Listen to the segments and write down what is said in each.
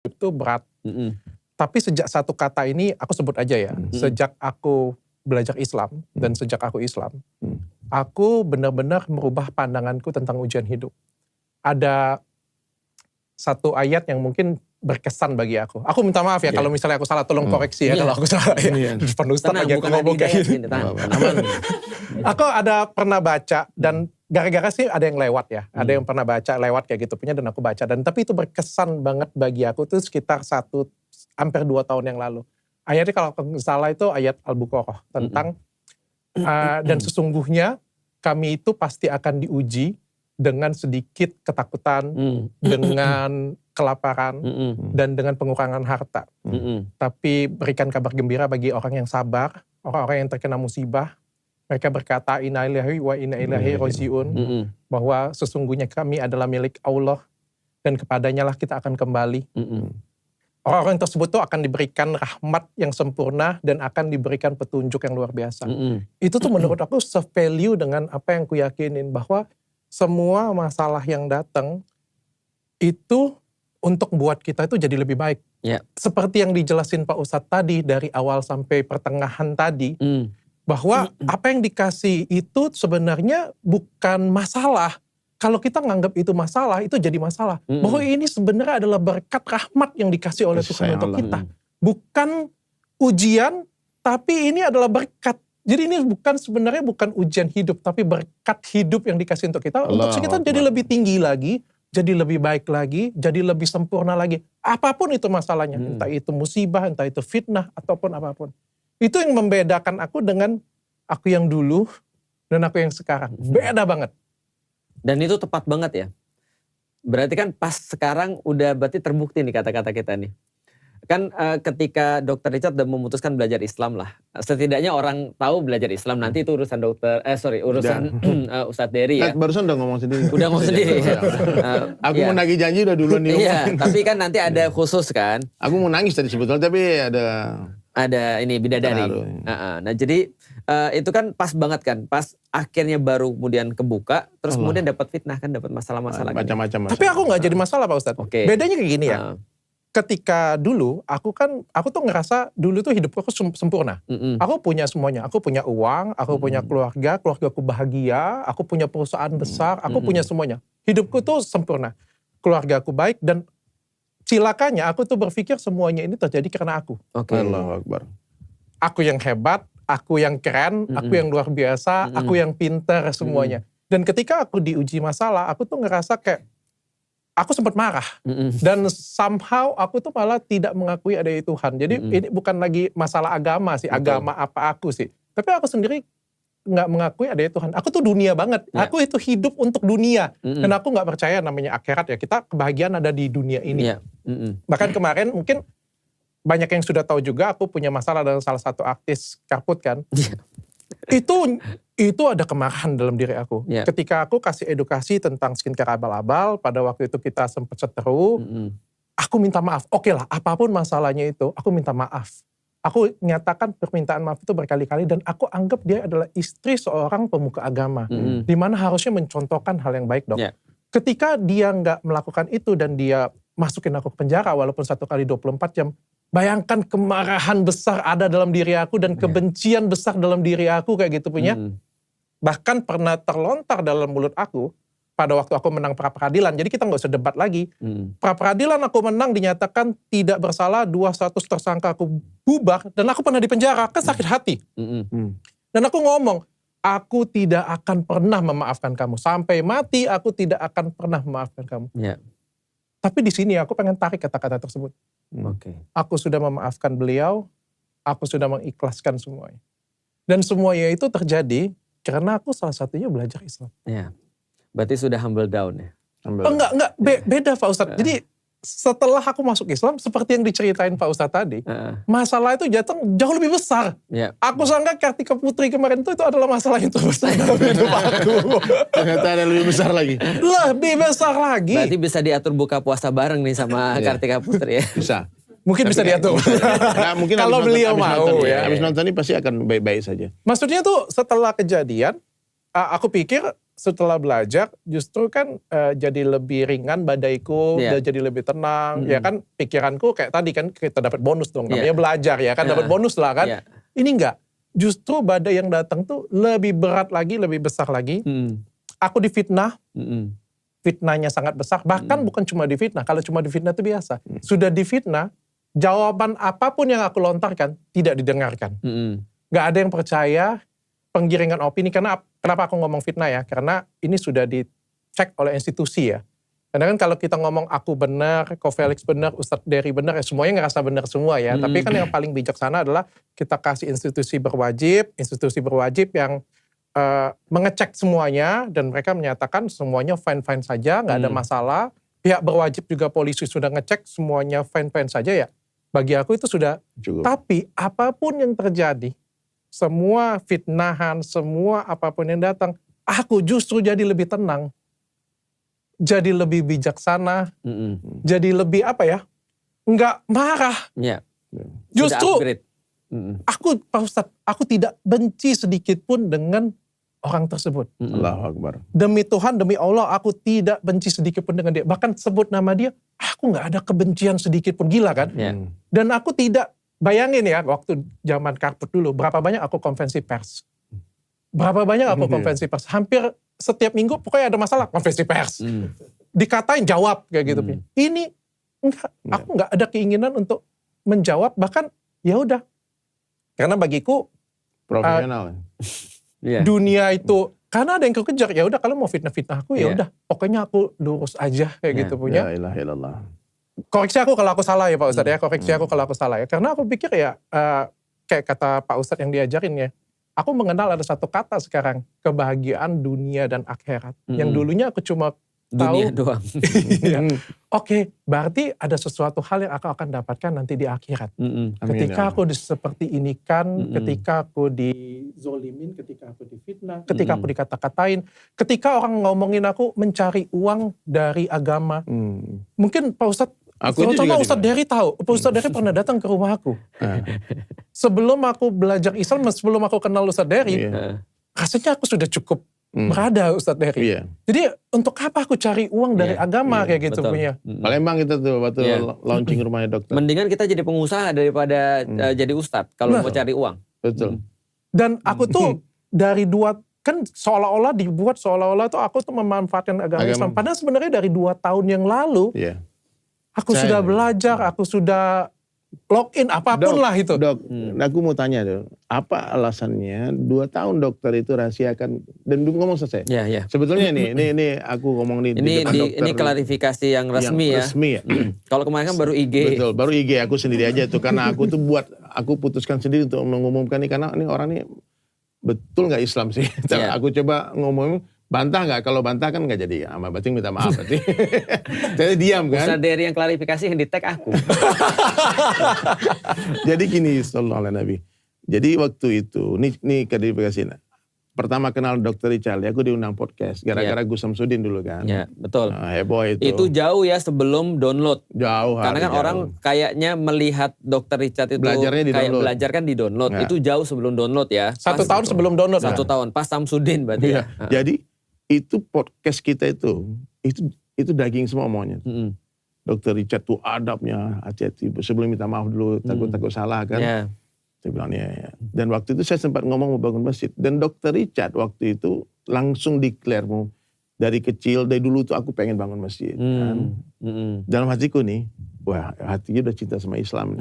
itu berat. Tapi sejak satu kata ini aku sebut aja ya. Sejak aku belajar Islam dan sejak aku Islam, aku benar-benar merubah pandanganku tentang ujian hidup. Ada satu ayat yang mungkin berkesan bagi aku. Aku minta maaf ya kalau misalnya aku salah, tolong koreksi ya kalau aku salah ya. Depan Ustaz lagi aku ngomong kayak gini. Aku ada pernah baca dan gara-gara sih ada yang lewat ya. Ada yang pernah baca lewat kayak gitu punya dan aku baca. Dan tapi itu berkesan banget bagi aku tuh sekitar hampir 2 tahun yang lalu. Ayatnya kalau aku salah itu ayat Al-Baqarah tentang dan sesungguhnya kami itu pasti akan diuji dengan sedikit ketakutan, dengan kelaparan, dan dengan pengurangan harta. Tapi berikan kabar gembira bagi orang yang sabar, orang-orang yang terkena musibah. Mereka berkata, inna lillahi wa inna ilaihi raji'un, bahwa sesungguhnya kami adalah milik Allah, dan kepadanya lah kita akan kembali. Orang-orang tersebut tuh akan diberikan rahmat yang sempurna dan akan diberikan petunjuk yang luar biasa. Itu tuh menurut aku se-value dengan apa yang ku yakinin, bahwa semua masalah yang datang itu untuk buat kita itu jadi lebih baik. Seperti yang dijelasin Pak Ustadz tadi dari awal sampai pertengahan tadi, bahwa apa yang dikasih itu sebenarnya bukan masalah. Kalau kita nganggap itu masalah, itu jadi masalah. Bahwa ini sebenarnya adalah berkat rahmat yang dikasih oleh Tuhan untuk kita. Bukan ujian, tapi ini adalah berkat. Jadi ini sebenarnya bukan ujian hidup, tapi berkat hidup yang dikasih untuk kita. Untuk kita jadi lebih tinggi lagi, jadi lebih baik lagi, jadi lebih sempurna lagi. Apapun itu masalahnya, entah itu musibah, entah itu fitnah, ataupun apapun. Itu yang membedakan aku dengan aku yang dulu dan aku yang sekarang. Beda banget. Dan itu tepat banget ya. Berarti kan pas sekarang udah berarti terbukti nih kata-kata kita nih. Kan ketika Dr. Richard udah memutuskan belajar Islam lah. Setidaknya orang tahu belajar Islam, nanti itu urusan urusan Ustadz Dery ya. Barusan udah ngomong sendiri. Udah ngomong sendiri. Aku mau nagih janji udah duluan nih. Iya, tapi kan nanti ada khusus kan. Aku mau nangis tadi sebetulnya, tapi ada ini bidadari. Nah jadi itu kan pas banget kan. Pas akhirnya baru kemudian kebuka. Terus kemudian dapat fitnah kan. Dapat masalah-masalah. Macam-macam. Tapi aku gak jadi masalah Pak Ustadz. Bedanya kayak gini ya. Ketika dulu aku tuh ngerasa dulu tuh hidupku sempurna. Aku punya semuanya. Aku punya uang, aku punya keluargaku bahagia, aku punya perusahaan besar, aku punya semuanya. Hidupku tuh sempurna. Keluargaku baik dan silakannya aku tuh berpikir semuanya ini terjadi karena aku. Allahu Akbar. Aku yang hebat, aku yang keren, aku yang luar biasa, aku yang pintar semuanya. Dan ketika aku diuji masalah, aku tuh ngerasa kayak aku sempat marah. Dan somehow aku tuh malah tidak mengakui adanya Tuhan. Jadi ini bukan lagi masalah agama sih, agama apa aku sih. Tapi aku sendiri gak mengakui adanya Tuhan. Aku tuh dunia banget. Aku itu hidup untuk dunia. Dan aku gak percaya namanya akhirat ya. Kita kebahagiaan ada di dunia ini. Bahkan kemarin mungkin banyak yang sudah tahu juga aku punya masalah dengan salah satu artis Karput kan. Itu ada kemarahan dalam diri aku. Ketika aku kasih edukasi tentang skincare abal-abal, pada waktu itu kita sempat seteru, aku minta maaf. Oke lah, apapun masalahnya itu, aku minta maaf. Aku nyatakan permintaan maaf itu berkali-kali dan aku anggap dia adalah istri seorang pemuka agama. Dimana harusnya mencontohkan hal yang baik dong. Ketika dia nggak melakukan itu dan dia masukin aku ke penjara walaupun 1 kali 24 jam, bayangkan kemarahan besar ada dalam diri aku dan kebencian besar dalam diri aku kayak gitu punya. Bahkan pernah terlontar dalam mulut aku pada waktu aku menang pra-peradilan. Jadi kita gak usah debat lagi. Pra-peradilan aku menang dinyatakan tidak bersalah, 2 status tersangka aku bubar dan aku pernah di penjara. Kan sakit hati. Dan aku ngomong, aku tidak akan pernah memaafkan kamu. Sampai mati aku tidak akan pernah memaafkan kamu. Tapi di sini aku pengen tarik kata-kata tersebut. Aku sudah memaafkan beliau, aku sudah mengikhlaskan semuanya. Dan semuanya itu terjadi karena aku salah satunya belajar Islam. Berarti sudah humble down ya? Enggak, beda Pak Ustadz. Jadi setelah aku masuk Islam, seperti yang diceritain Pak Ustadz tadi, masalah itu datang jauh lebih besar. Aku sangka Kartika Putri kemarin itu adalah masalah yang terbesar dalam hidup aku. Ternyata ada lebih besar lagi. Lebih besar lagi. Berarti bisa diatur buka puasa bareng nih sama Kartika Putri ya? Bisa. Mungkin bisa diatur. Nah, mungkin kalau beliau mau Habis nonton ini pasti akan baik-baik saja. Maksudnya tuh setelah kejadian, aku pikir setelah belajar justru kan jadi lebih ringan badaiku, Iya. dan jadi lebih tenang. Ya kan pikiranku kayak tadi kan kita dapat bonus dong. Namanya belajar ya kan, dapat bonus lah kan. Iya. Ini enggak. Justru badai yang datang tuh lebih berat lagi, lebih besar lagi. Aku difitnah. Fitnahnya sangat besar. Bahkan bukan cuma difitnah. Kalau cuma difitnah itu biasa. Sudah difitnah, jawaban apapun yang aku lontarkan tidak didengarkan. Gak ada yang percaya penggiringan opini. Karena kenapa aku ngomong fitnah ya? Karena ini sudah dicek oleh institusi ya. Karena kan kalau kita ngomong aku benar, Ko Felix benar, Ustadz Dery benar, ya semuanya ngerasa benar semua ya. Tapi kan yang paling bijaksana adalah kita kasih institusi berwajib yang mengecek semuanya, dan mereka menyatakan semuanya fine-fine saja, nggak ada masalah. Pihak berwajib juga polisi sudah ngecek semuanya fine-fine saja ya. Bagi aku itu sudah Cukup. Tapi apapun yang terjadi, semua fitnahan, semua apapun yang datang, aku justru jadi lebih tenang. Jadi lebih bijaksana, jadi lebih apa ya, nggak marah. Iya. Justru Sudah upgrade. aku, Pak Ustadz, aku tidak benci sedikit pun dengan orang tersebut. Allahu Akbar. Demi Tuhan, demi Allah, aku tidak benci sedikit pun dengan dia. Bahkan sebut nama dia, aku nggak ada kebencian sedikit pun. Gila kan? Iya. Dan aku tidak, bayangin ya, waktu zaman Karpet dulu, berapa banyak aku konvensi pers. Berapa banyak aku konvensi pers. Hampir setiap minggu pokoknya ada masalah, konvensi pers. Dikatain, jawab kayak gitu. Ini enggak, aku nggak ada keinginan untuk menjawab, bahkan ya udah. Karena bagiku Profesional. Iya. dunia itu, karena ada yang kekejar, ya udah kalau mau fitnah-fitnah aku ya Iya. udah, pokoknya aku lurus aja kayak Iya. gitu punya. La ilaha illallah. Koreksi aku kalau aku salah ya Pak Ustadz ya, koreksi aku kalau aku salah ya. Karena aku pikir ya, kayak kata Pak Ustadz yang diajarin ya, aku mengenal ada satu kata sekarang, kebahagiaan dunia dan akhirat. Yang dulunya aku cuma Dunia tahu, doang. iya. Oke, berarti ada sesuatu hal yang aku akan dapatkan nanti di akhirat. Amin, Ketika ya aku seperti ini kan, ketika aku dizolimin, ketika aku difitnah, ketika aku dikata-katain, ketika orang ngomongin aku mencari uang dari agama. Mungkin Pak Ustadz, Aku ini terutama juga Ustadz Dery tahu, Pak Ustadz Dery pernah datang ke rumah aku. Sebelum aku belajar Islam, sebelum aku kenal Ustadz Dery, rasanya aku sudah cukup berada Ustadz Dery. Iya. Jadi untuk apa aku cari uang dari Iya, agama kayak gitu betul. punya. Palembang kita tuh waktu Iya. launching rumahnya dokter. Mendingan kita jadi pengusaha daripada jadi ustadz kalau mau cari uang. Betul. Dan aku tuh dari kan seolah-olah dibuat seolah-olah tuh aku tuh memanfaatkan agama Islam. Padahal sebenarnya dari 2 tahun yang lalu, Iya. aku Saya- sudah belajar, aku sudah login apapun lah itu. Dok, aku mau tanya dong, apa alasannya 2 tahun dokter itu rahasiakan dan ngomong selesai. Iya, iya. Sebetulnya ini aku ngomong nih di Ini depan dokter. ini klarifikasi yang resmi ya. Resmi ya. Kalau kemarin kan baru IG. Betul, baru IG aku sendiri aja tuh karena aku tuh aku putuskan sendiri untuk mengumumkan nih karena ini orang nih betul nggak Islam sih. Iya. Aku coba ngomong bantah nggak? Kalau bantah kan nggak jadi ya. Sama berarti minta maaf berarti. Jadi diam kan. Ustadz Dery yang klarifikasi yang di tag aku. Jadi gini, sallallahu alaihi Nabi. Jadi waktu itu, nih klarifikasi. Pertama kenal Dr. Richard, aku diundang podcast. Gara-gara Gus Samsudin dulu kan. Ya, betul. Nah, heboh itu. Itu jauh ya sebelum download. Jauh. Karena kan jauh. orang kayaknya melihat Dr. Richard itu Belajarnya di kayak download. belajar kan di download. Ya. Itu jauh sebelum download ya. 1 tahun sebelum download. 1 tahun. Pas Samsudin berarti Iya. ya. Jadi itu podcast kita itu daging semua omongannya. Dr. Richard tuh adabnya, hati-hati. Sebelum minta maaf dulu, takut salah kan. Ya. Saya bilang ya. Dan waktu itu saya sempat ngomong mau bangun masjid. Dan Dr. Richard waktu itu langsung declare mau dari kecil, dari dulu tuh aku pengen bangun masjid. Kan. Dalam hatiku nih, wah hatinya udah cinta sama Islam.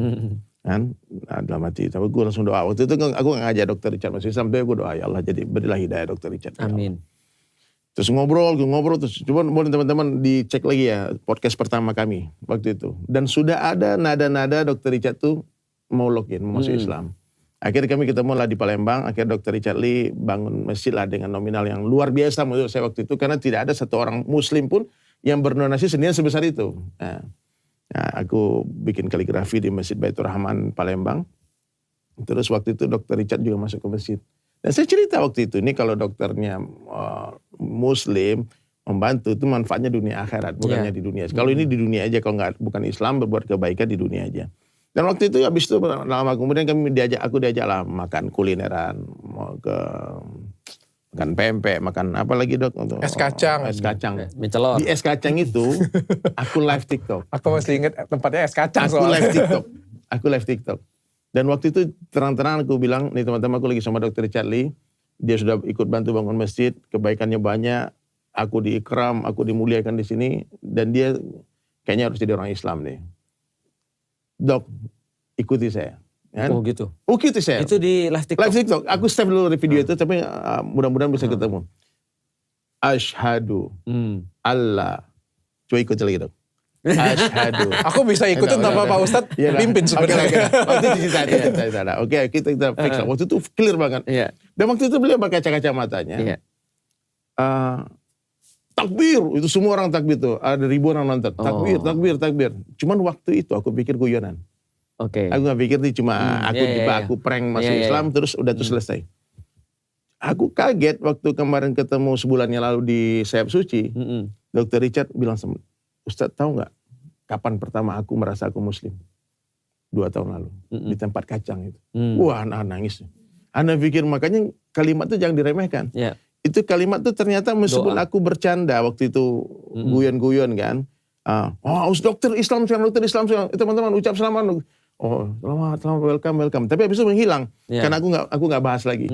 Kan. Nah, dalam hati, tapi gue langsung doa. Waktu itu aku ngajak Dr. Richard masuk Islam, tapi gue doa ya Allah jadi berilah hidayah Dr. Richard. Ya Allah. Amin. Terus ngobrol terus. Coba boleh teman-teman dicek lagi ya podcast pertama kami waktu itu. Dan sudah ada nada-nada Dr. Richard tuh mau login, mau masuk Islam. Akhirnya kami ketemu lah di Palembang. Akhirnya Dr. Richard Lee bangun masjid lah dengan nominal yang luar biasa menurut saya waktu itu. Karena tidak ada satu orang muslim pun yang berdonasi senilai sebesar itu. Nah, aku bikin kaligrafi di Masjid Baitur Rahman Palembang. Terus waktu itu Dr. Richard juga masuk ke masjid. Dan saya cerita waktu itu, ini kalau dokternya muslim membantu itu manfaatnya dunia akhirat, bukannya di dunia. Kalau ini di dunia aja, kalau bukan Islam berbuat kebaikan di dunia aja. Dan waktu itu habis itu lama kemudian aku diajak lah makan kulineran, mau ke makan pempek, makan apa lagi dok? Es kacang. Es kacang. Mie celor. Di es kacang itu, aku live TikTok. Aku masih ingat tempatnya es kacang Aku soalnya. live TikTok. Dan waktu itu terang-terangan aku bilang, nih teman-teman aku lagi sama Dr. Richard Lee. Dia sudah ikut bantu bangun masjid, kebaikannya banyak. Aku diikram, aku dimuliakan di sini. Dan dia kayaknya harus jadi orang Islam nih. Dok, ikuti saya. Kan? Oh gitu. Ikuti saya. Itu di live TikTok. Live TikTok. Aku save dulu di video itu, tapi mudah-mudahan bisa ketemu. Asyhadu Allah. Coba ikut lagi dok. Asyhadu. Aku bisa ikutin tanpa Pak Ustadz pimpin sebenarnya. Waktu itu cerita. Oke, kita fix lah. Waktu itu clear banget. Iya. Dan waktu itu beliau berkaca-kaca matanya. Iya. Takbir, itu semua orang takbir tuh. Ada ribuan orang nonton. Takbir. Cuman waktu itu aku pikir guyonan. Oke. Aku gak pikir nih cuma aku prank masuk Islam terus udah tuh selesai. Aku kaget waktu kemarin ketemu sebulan yang lalu di Sayap Suci. Dr. Richard bilang sama, Ustadz tahu gak kapan pertama aku merasa aku Muslim? 2 tahun lalu. Di tempat kacang itu. Wah, anak nangis. Anak pikir makanya kalimat itu jangan diremehkan. Yeah. Itu kalimat itu ternyata meskipun aku bercanda waktu itu guyon-guyon kan. Dokter Islam sekarang. Teman-teman ucap selamat. Oh, selamat, welcome. Tapi habis itu menghilang. Karena aku nggak bahas lagi.